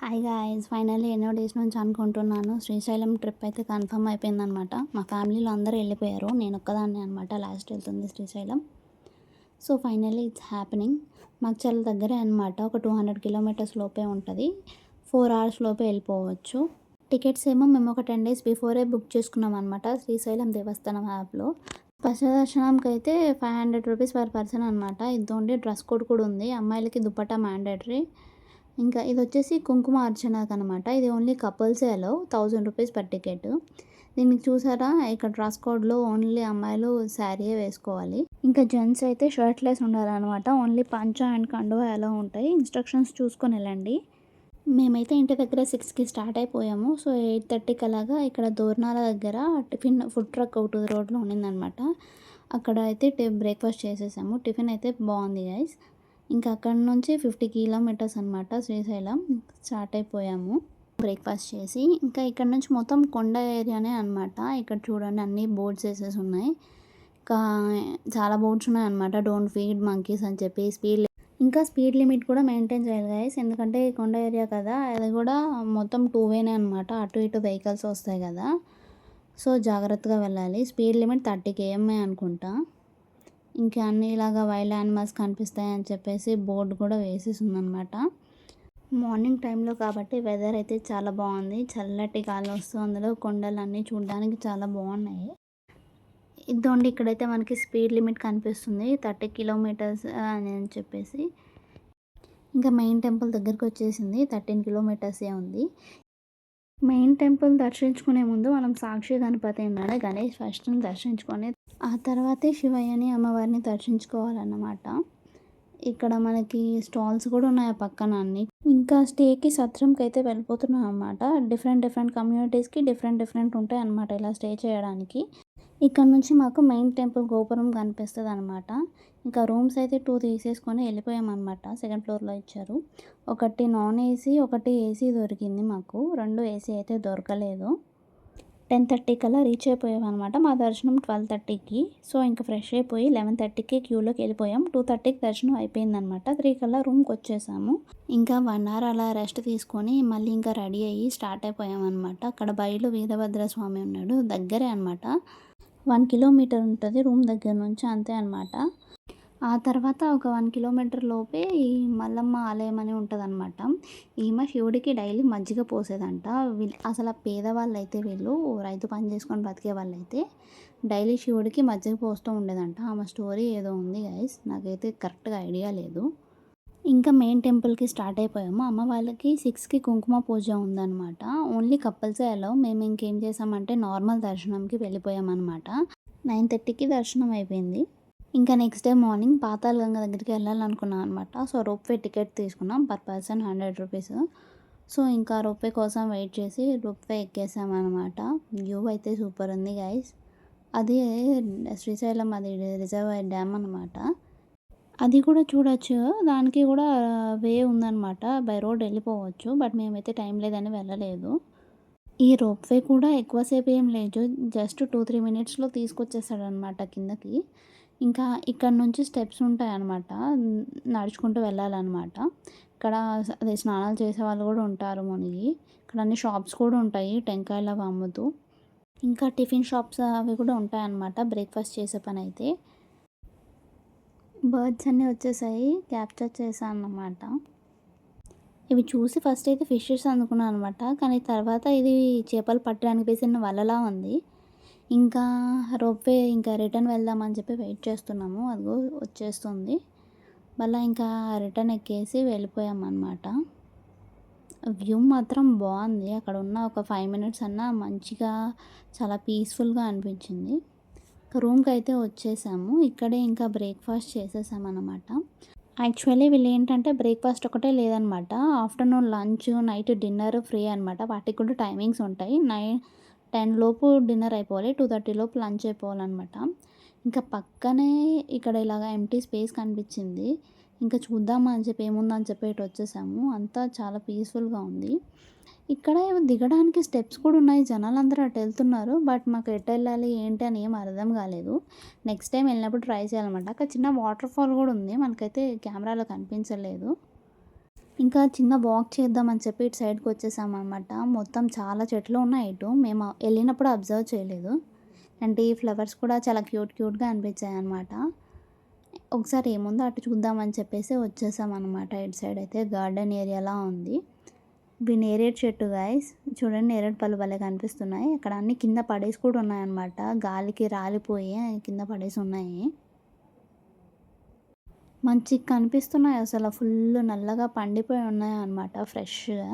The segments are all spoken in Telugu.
హాయ్ గాయ్స్, ఫైనల్లీ ఎన్నో డేస్ నుంచి అనుకుంటున్నాను. శ్రీశైలం ట్రిప్ అయితే కన్ఫర్మ్ అయిపోయిందనమాట. మా ఫ్యామిలీలో అందరూ వెళ్ళిపోయారు, నేను ఒక్కదాన్నే అనమాట లాస్ట్ వెళ్తుంది Srisailam. So finally it's happening. మాకు చాలా దగ్గరే అనమాట, ఒక 200 కిలోమీటర్స్ లోపే ఉంటుంది. 4 అవర్స్ లోపే వెళ్ళిపోవచ్చు. టికెట్స్ ఏమో మేము ఒక 10 డేస్ బిఫోరే బుక్ చేసుకున్నాం అనమాట శ్రీశైలం దేవస్థానం యాప్లో. ఫస్ట్ దర్శనంకి అయితే 500 రూపీస్ పర్ పర్సన్ అనమాట. ఇది డ్రెస్ కోడ్ కూడా ఉంది, అమ్మాయిలకి దుపట్టా మ్యాండేటరీ. ఇంకా ఇది వచ్చేసి కుంకుమ అర్చనకు అనమాట. ఇది ఓన్లీ కపుల్సే అలో, 1000 రూపీస్ పర్ టికెట్. దీనికి చూసారా, ఇక్కడ డ్రెస్ కోడ్లో ఓన్లీ అమ్మాయిలు శారీయే వేసుకోవాలి. ఇంకా జెంట్స్ అయితే షర్ట్లెస్ ఉండాలన్నమాట. ఓన్లీ పంచ అండ్ కండువా ఎలా ఉంటాయి, ఇన్స్ట్రక్షన్స్ చూసుకొని వెళ్ళండి. మేమైతే ఇంటి దగ్గర 6కి స్టార్ట్ అయిపోయాము. సో 8:30కి అలాగా ఇక్కడ దోర్నాల దగ్గర టిఫిన్ ఫుడ్ ట్రక్ ఒకటి రోడ్లో ఉండిందనమాట. అక్కడ అయితే బ్రేక్ఫాస్ట్ చేసేసాము. టిఫిన్ అయితే బాగుంది గైస్. ఇంకా అక్కడ నుంచి 50 కిలోమీటర్స్ అనమాట శ్రీశైలం. స్టార్ట్ అయిపోయాము బ్రేక్ఫాస్ట్ చేసి. ఇంకా ఇక్కడ నుంచి మొత్తం కొండ ఏరియానే అనమాట. ఇక్కడ చూడండి అన్ని బోర్డ్స్ వేసేసి ఉన్నాయి. ఇంకా చాలా బోర్డ్స్ ఉన్నాయి అనమాట. డోంట్ ఫీడ్ మంకీస్ అని చెప్పి, స్పీడ్ లిమిట్ కూడా మెయింటైన్ చేయాలి గైస్, ఎందుకంటే కొండ ఏరియా కదా. అది కూడా మొత్తం 2 వేనే అనమాట, అటు ఇటు వెహికల్స్ వస్తాయి కదా. సో జాగ్రత్తగా వెళ్ళాలి. స్పీడ్ లిమిట్ 30 km అనుకుంటా. ఇంకా అన్నీ ఇలాగా వైల్డ్ యానిమల్స్ కనిపిస్తాయని చెప్పేసి బోర్డు కూడా వేసేసి ఉందన్నమాట. మార్నింగ్ టైంలో కాబట్టి వెదర్ అయితే చాలా బాగుంది. చల్లటి గాలి వస్తుంది, అందులో కొండలు అన్నీ చూడడానికి చాలా బాగున్నాయి. ఇదోండి ఇక్కడైతే మనకి స్పీడ్ లిమిట్ కనిపిస్తుంది 30 కిలోమీటర్స్ అని చెప్పేసి. ఇంకా మెయిన్ టెంపుల్ దగ్గరికి వచ్చేసింది, 13 కిలోమీటర్సే ఉంది. మెయిన్ టెంపుల్ దర్శించుకునే ముందు మనం సాక్షి గణపతి ఉన్నాడు, గణేష్ ఫస్ట్ దర్శించుకొని ఆ తర్వాతే శివయ్యని అమ్మవారిని దర్శించుకోవాలన్నమాట. ఇక్కడ మనకి స్టాల్స్ కూడా ఉన్నాయి ఆ పక్కన అన్ని. ఇంకా స్టేకి సత్రంకి అయితే వెళ్ళిపోతున్నాం అనమాట. డిఫరెంట్ కమ్యూనిటీస్కి డిఫరెంట్ ఉంటాయి అనమాట ఇలా స్టే చేయడానికి. ఇక్కడ నుంచి మాకు మెయిన్ టెంపుల్ గోపురం కనిపిస్తుంది అనమాట. ఇంకా రూమ్స్ అయితే 2 తీసేసుకొని వెళ్ళిపోయామన్నమాట. సెకండ్ ఫ్లోర్లో ఇచ్చారు. ఒకటి నాన్ ఏసీ, ఒకటి ఏసీ దొరికింది మాకు. 2 ఏసీ అయితే దొరకలేదు. 10:30 కల్లా రీచ్ అయిపోయామన్నమాట. మా దర్శనం 12:30కి. సో ఇంకా ఫ్రెష్ అయిపోయి 11:30కి క్యూలోకి వెళ్ళిపోయాం. 2:30కి దర్శనం అయిపోయిందనమాట. 3 కల్లా రూమ్కి వచ్చేసాము. ఇంకా 1 అవర్ అలా రెస్ట్ తీసుకొని మళ్ళీ ఇంకా రెడీ అయ్యి స్టార్ట్ అయిపోయామన్నమాట. అక్కడ బయలు వీరభద్రస్వామి ఉన్నాడు, దగ్గరే అనమాట. 1 కిలోమీటర్ ఉంటుంది రూమ్ దగ్గర నుంచి, అంతే అనమాట. ఆ తర్వాత ఒక 1 కిలోమీటర్ లోపే ఈ మల్లమ్మ ఆలయం అని ఉంటుందన్నమాట. ఈమె శివుడికి డైలీ మజ్జిగ పోసేదంట. అసలు పేదవాళ్ళు అయితే, వీళ్ళు రైతు పని చేసుకొని బతికే వాళ్ళైతే డైలీ శివుడికి మజ్జిగ పోస్తూ ఉండేదంట. ఆమె స్టోరీ ఏదో ఉంది గైస్, నాకైతే కరెక్ట్గా ఐడియా లేదు. ఇంకా మెయిన్ టెంపుల్కి స్టార్ట్ అయిపోయాము. అమ్మ వాళ్ళకి 6కి కుంకుమ పూజ ఉందన్నమాట. ఓన్లీ కపుల్సే అలో. మేము ఇంకేం చేసామంటే నార్మల్ దర్శనంకి వెళ్ళిపోయామన్నమాట. 9:30కి దర్శనం అయిపోయింది. ఇంకా నెక్స్ట్ డే మార్నింగ్ పాతాళగంగ దగ్గరికి వెళ్ళాలనుకున్నాం అనమాట. సో రోప్వే టికెట్ తీసుకున్నాం, పర్ పర్సన్ 100 రూపీస్. సో ఇంకా రోప్వే కోసం వెయిట్ చేసి రోప్వే ఎక్కేసామన్నమాట. వ్యూ అయితే సూపర్ ఉంది గైస్. అది శ్రీశైలం, అది రిజర్వాయర్ డ్యామ్ అనమాట. అది కూడా చూడొచ్చు, దానికి కూడా వే ఉందన్నమాట. బై రోడ్ వెళ్ళిపోవచ్చు, బట్ మేమైతే టైం లేదని వెళ్ళలేదు. ఈ రోప్వే కూడా ఎక్కువసేపు ఏం లేదు, జస్ట్ 2-3 మినిట్స్లో తీసుకొచ్చేస్తాడనమాట కిందకి. ఇంకా ఇక్కడ నుంచి స్టెప్స్ ఉంటాయన్నమాట, నడుచుకుంటూ వెళ్ళాలన్నమాట. ఇక్కడ అదే స్నానాలు చేసే వాళ్ళు కూడా ఉంటారు మునిగి. ఇక్కడ అన్ని షాప్స్ కూడా ఉంటాయి టెంకాయలు అవి అమ్ముతూ. ఇంకా టిఫిన్ షాప్స్ అవి కూడా ఉంటాయన్నమాట బ్రేక్ఫాస్ట్ చేసే పని అయితే. బర్డ్స్ అన్నీ వచ్చేసాయి, క్యాప్చర్ చేశాను అన్నమాట. ఇవి చూసి ఫస్ట్ అయితే ఫిషెస్ అనుకున్నాను అనమాట, కానీ తర్వాత ఇది చేపలు పట్టడానికి వేసిన వలలా ఉంది. ఇంకా రోప్వే ఇంకా రిటర్న్ వెళ్దామని చెప్పి వెయిట్ చేస్తున్నాము. అదిగో వచ్చేస్తుంది. మళ్ళీ ఇంకా రిటర్న్ ఎక్కేసి వెళ్ళిపోయామన్నమాట. వ్యూ మాత్రం బాగుంది. అక్కడ ఉన్న ఒక 5 మినిట్స్ అన్నా మంచిగా చాలా పీస్ఫుల్గా అనిపించింది. రూమ్కి అయితే వచ్చేసాము. ఇక్కడే ఇంకా బ్రేక్ఫాస్ట్ చేసేసామన్నమాట. యాక్చువల్లీ వీళ్ళు ఏంటంటే బ్రేక్ఫాస్ట్ ఒకటే లేదనమాట, afternoon lunch, night dinner free అనమాట. వాటికి కూడా టైమింగ్స్ ఉంటాయి. 10 లోపు డిన్నర్ అయిపోవాలి, 2:30 లోపు లంచ్ అయిపోవాలన్నమాట. ఇంకా పక్కనే ఇక్కడ ఇలాగ ఎంటీ స్పేస్ కనిపించింది. ఇంకా చూద్దామా అని చెప్పి ఏముందని చెప్పి ఇటు వచ్చేసాము. అంతా చాలా పీస్ఫుల్గా ఉంది. ఇక్కడ దిగడానికి స్టెప్స్ కూడా ఉన్నాయి. జనాలు అందరూ అటు వెళ్తున్నారు, బట్ మాకు ఎటు వెళ్ళాలి ఏంటి అని ఏం అర్థం కాలేదు. నెక్స్ట్ టైం వెళ్ళినప్పుడు ట్రై చేయాలన్నమాట. అక్కడ చిన్న వాటర్ ఫాల్ కూడా ఉంది, మనకైతే కెమెరాలో కనిపించలేదు. ఇంకా చిన్న వాక్ చేద్దామని చెప్పి ఇటు సైడ్కి వచ్చేసామన్నమాట. మొత్తం చాలా చెట్లు ఉన్నాయి ఇటు. మేము వెళ్ళినప్పుడు అబ్జర్వ్ చేయలేదు. అంటే ఈ ఫ్లవర్స్ కూడా చాలా క్యూట్గా అనిపించాయి అన్నమాట. ఒకసారి ఏముందో అటు చూద్దామని చెప్పేసి వచ్చేసామన్నమాట. ఇటు సైడ్ అయితే గార్డెన్ ఏరియాలా ఉంది. ఇవి నేరేడు చెట్టు గైస్, చూడండి నేరేడు పళ్ళు భలే కనిపిస్తున్నాయి. అక్కడ అన్ని కింద పడేసి కూడా ఉన్నాయన్నమాట. గాలికి రాలిపోయి కింద పడేసి ఉన్నాయి. మంచిగా కనిపిస్తున్నాయి అసలు, ఫుల్ నల్లగా పండిపోయి ఉన్నాయి అన్నమాట ఫ్రెష్గా.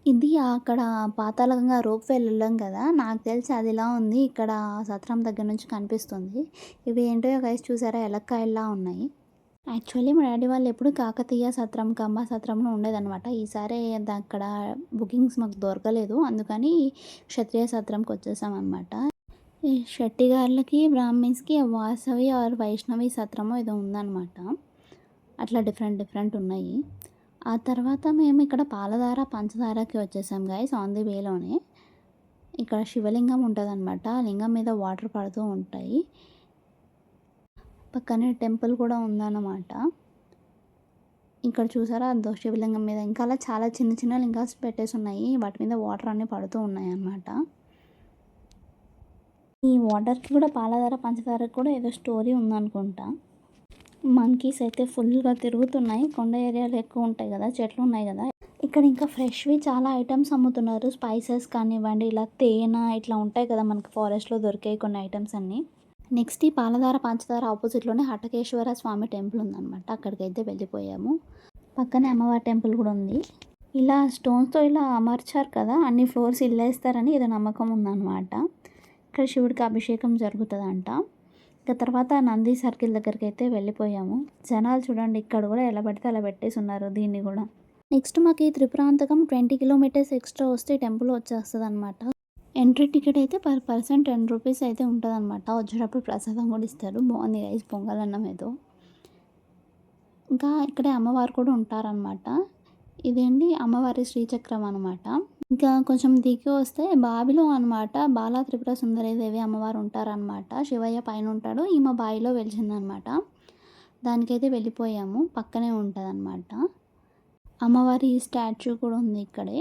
ఇది అక్కడ పాతాళగంగా రోప్‌వే వెళ్ళాం కదా! నాకు తెలిసి అదిలా ఉంది. ఇక్కడ సత్రం దగ్గర నుంచి కనిపిస్తుంది. ఇవి ఏంటో గైస్ చూసారా ఎలక్కాయల్లా ఉన్నాయి. యాక్చువల్లీ మా డ్యాడీ వాళ్ళు ఎప్పుడు కాకతీయ సత్రం, కంబ సత్రంలో ఉండేదనమాట. ఈసారి అక్కడ బుకింగ్స్ మాకు దొరకలేదు. అందుకని క్షత్రియ సత్రంకి వచ్చేసామనమాట. ఈ శెట్టిగార్లకి, బ్రాహ్మిన్స్‌కి వాసవి ఆర్ వైష్ణవి సత్రమో ఏదో ఉందనమాట. అట్లా డిఫరెంట్ ఉన్నాయి. ఆ తర్వాత మేము ఇక్కడ పాలధార, పంచదారకి వచ్చేసాం గైస్ ఆన్ ది వేలోనే. ఇక్కడ శివలింగం ఉంటదనమాట. ఆ లింగం మీద వాటర్ పడుతూ ఉంటాయి. పక్కనే టెంపుల్ కూడా ఉందన్నమాట. ఇక్కడ చూసారా శివలింగం మీద ఇంకా అలా చాలా చిన్న లింగాస్ పెట్టేసి ఉన్నాయి. వాటి మీద వాటర్ అన్నీ పడుతూ ఉన్నాయి అన్నమాట. ఈ వాటర్కి కూడా పాలధార, పంచదారకి కూడా ఏదో స్టోరీ ఉందనుకుంటా. మంకీస్ అయితే ఫుల్గా తిరుగుతున్నాయి. కొండ ఏరియాలో ఎక్కువ ఉంటాయి కదా, చెట్లు ఉన్నాయి కదా. ఇక్కడ ఇంకా ఫ్రెష్వి చాలా ఐటమ్స్ అమ్ముతున్నారు. స్పైసెస్ కానివ్వండి, ఇలా తేనె ఇట్లా ఉంటాయి కదా మనకి ఫారెస్ట్లో దొరికే కొన్ని ఐటమ్స్ అన్నీ. నెక్స్ట్ ఈ పాలధార, పంచదార ఆపోజిట్లోనే హటకేశ్వర స్వామి టెంపుల్ ఉందన్నమాట. అక్కడికైతే వెళ్ళిపోయాము. పక్కనే అమ్మవారి టెంపుల్ కూడా ఉంది. ఇలా స్టోన్స్తో ఇలా అమర్చారు కదా, అన్ని ఫ్లోర్స్ ఇల్లేస్తారని ఏదో నమ్మకం ఉందన్నమాట. ఇక్కడ శివుడికి అభిషేకం జరుగుతుందంట. ఇక తర్వాత నంది సర్కిల్ దగ్గరికి అయితే వెళ్ళిపోయాము. జనాలు చూడండి ఇక్కడ కూడా ఎలా పడితే అలా పెట్టేసి ఉన్నారు దీన్ని కూడా. నెక్స్ట్ మాకు ఈ త్రిపురాంతకం 20 కిలోమీటర్స్ ఎక్స్ట్రా వస్తే టెంపుల్ వచ్చేస్తుంది అనమాట. ఎంట్రీ టికెట్ అయితే పర్ పర్సన్ 10 రూపీస్ అయితే ఉంటుందన్నమాట. వచ్చేటప్పుడు ప్రసాదం కూడా ఇస్తారు. బాగుంది గైస్, పొంగల్ అన్నం ఏదో. ఇంకా ఇక్కడే అమ్మవారు కూడా ఉంటారనమాట. ఇదేంటి అమ్మవారి శ్రీచక్రం అనమాట. ఇంకా కొంచెం దిగి వస్తే బావిలో అనమాట బాలా త్రిపుర సుందరీదేవి అమ్మవారు ఉంటారనమాట. శివయ్య పైన ఉంటాడు, ఈమె బావిలో వెలిసిందనమాట. దానికైతే వెళ్ళిపోయాము. పక్కనే ఉంటుంది అనమాట. అమ్మవారి స్టాచ్యూ కూడా ఉంది ఇక్కడే.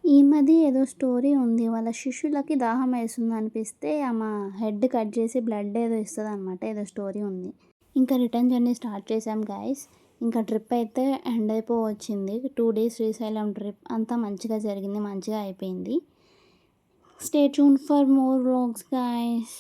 ఈమెది ఏదో స్టోరీ ఉంది. వాళ్ళ శిష్యులకి దాహం వేస్తుంది అనిపిస్తే ఆమె హెడ్ కట్ చేసి బ్లడ్ ఏదో ఇస్తుంది అనమాట. ఏదో స్టోరీ ఉంది. ఇంకా రిటర్న్ జర్నీ స్టార్ట్ చేసాం గైస్. ఇంకా ట్రిప్ అయితే ఎండ్ అయిపోవచ్చింది. 2 days శ్రీశైలం ట్రిప్ అంతా మంచిగా జరిగింది, మంచిగా అయిపోయింది. Stay tune for more vlogs guys.